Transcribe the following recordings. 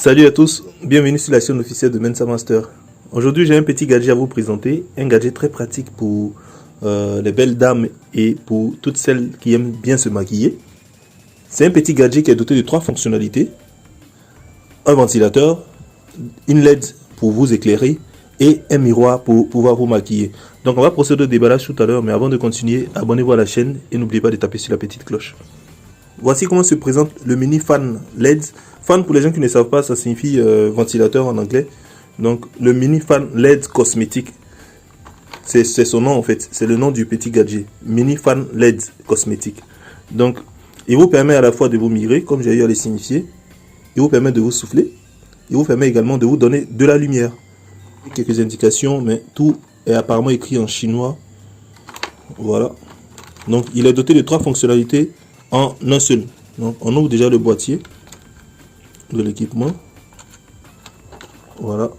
Salut à tous, bienvenue sur la chaîne officielle de Mensa Master. Aujourd'hui j'ai un petit gadget à vous présenter, un gadget très pratique pour les belles dames et pour toutes celles qui aiment bien se maquiller. C'est un petit gadget qui est doté de 3 fonctionnalités. Un ventilateur, une LED pour vous éclairer et un miroir pour pouvoir vous maquiller. Donc on va procéder au déballage tout à l'heure, mais avant de continuer, abonnez-vous à la chaîne et n'oubliez pas de taper sur la petite cloche. Voici comment se présente le mini fan LED. Fan, pour les gens qui ne savent pas, ça signifie ventilateur en anglais. Donc le mini fan LED cosmétique, c'est son nom en fait, c'est le nom du petit gadget. Mini fan LED cosmétique. Donc il vous permet à la fois de vous mirer, comme j'ai eu à le signifier. Il vous permet de vous souffler. Il vous permet également de vous donner de la lumière. Quelques indications, mais tout est apparemment écrit en chinois. Voilà. Donc il est doté de 3 fonctionnalités en un seul. Donc on ouvre déjà le boîtier de l'équipement. Voilà.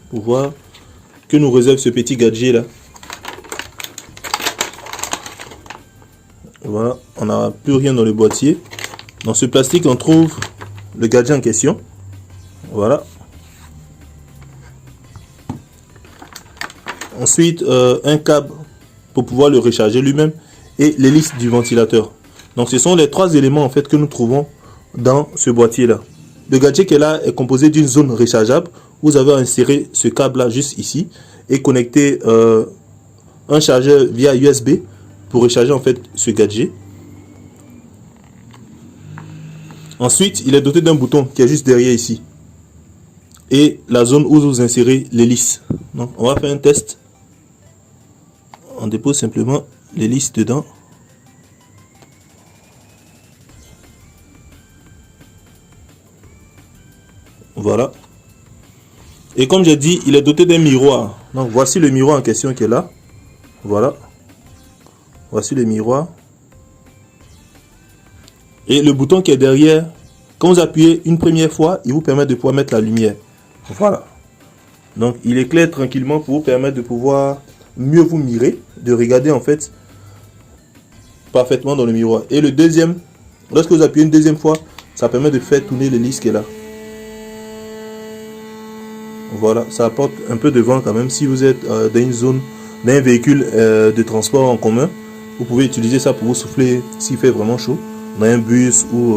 Pour voir que nous réserve ce petit gadget là. Voilà, on n'a plus rien dans le boîtier. Dans ce plastique on trouve le gadget en question. Voilà. Ensuite un câble pour pouvoir le recharger lui-même et l'hélice du ventilateur. Donc ce sont les 3 éléments en fait que nous trouvons dans ce boîtier là. Le gadget qui est là est composé d'une zone rechargeable. Vous avez inséré ce câble là juste ici et connecté un chargeur via USB pour recharger en fait ce gadget. Ensuite il est doté d'un bouton qui est juste derrière ici et la zone où vous insérez l'hélice. Donc on va faire un test. On dépose simplement l'hélice dedans. Voilà. Et comme j'ai dit, il est doté d'un miroir. Donc voici le miroir en question qui est là. Voilà. Voici le miroir. Et le bouton qui est derrière, quand vous appuyez une première fois, il vous permet de pouvoir mettre la lumière. Voilà. Donc il éclaire tranquillement pour vous permettre de pouvoir mieux vous mirer, de regarder en fait parfaitement dans le miroir. Et le deuxième, lorsque vous appuyez une deuxième fois, ça permet de faire tourner l'hélice qui est là. Voilà, ça apporte un peu de vent quand même. Si vous êtes dans une zone, dans un véhicule de transport en commun, vous pouvez utiliser ça pour vous souffler s'il fait vraiment chaud, dans un bus ou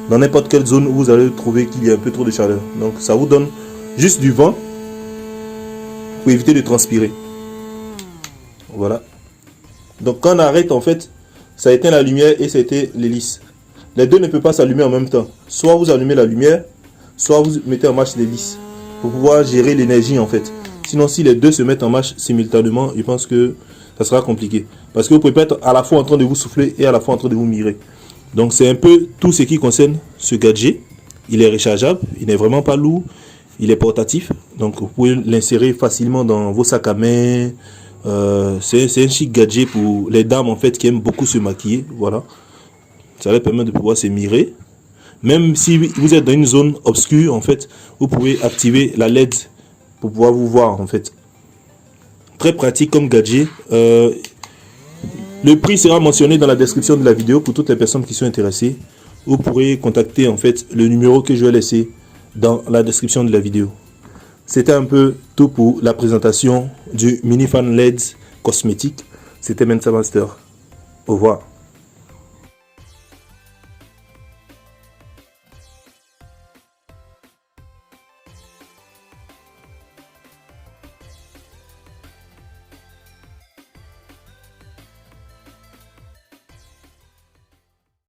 dans n'importe quelle zone où vous allez trouver qu'il y a un peu trop de chaleur. Donc ça vous donne juste du vent pour éviter de transpirer. Voilà. Donc quand on arrête en fait, ça éteint la lumière et ça éteint l'hélice. Les deux ne peuvent pas s'allumer en même temps. Soit vous allumez la lumière, soit vous mettez en marche l'hélice pour pouvoir gérer l'énergie en fait. Sinon si les deux se mettent en marche simultanément, je pense que ça sera compliqué. Parce que vous pouvez pas être à la fois en train de vous souffler et à la fois en train de vous mirer. Donc c'est un peu tout ce qui concerne ce gadget. Il est rechargeable, il n'est vraiment pas lourd, il est portatif. Donc vous pouvez l'insérer facilement dans vos sacs à main. C'est un chic gadget pour les dames en fait qui aiment beaucoup se maquiller. Voilà. Ça leur permet de pouvoir se mirer. Même si vous êtes dans une zone obscure, en fait, vous pouvez activer la LED pour pouvoir vous voir, en fait. Très pratique comme gadget. Le prix sera mentionné dans la description de la vidéo pour toutes les personnes qui sont intéressées. Vous pourrez contacter, en fait, le numéro que je vais laisser dans la description de la vidéo. C'était un peu tout pour la présentation du mini fan LED cosmétique. C'était Mensa Master. Au revoir.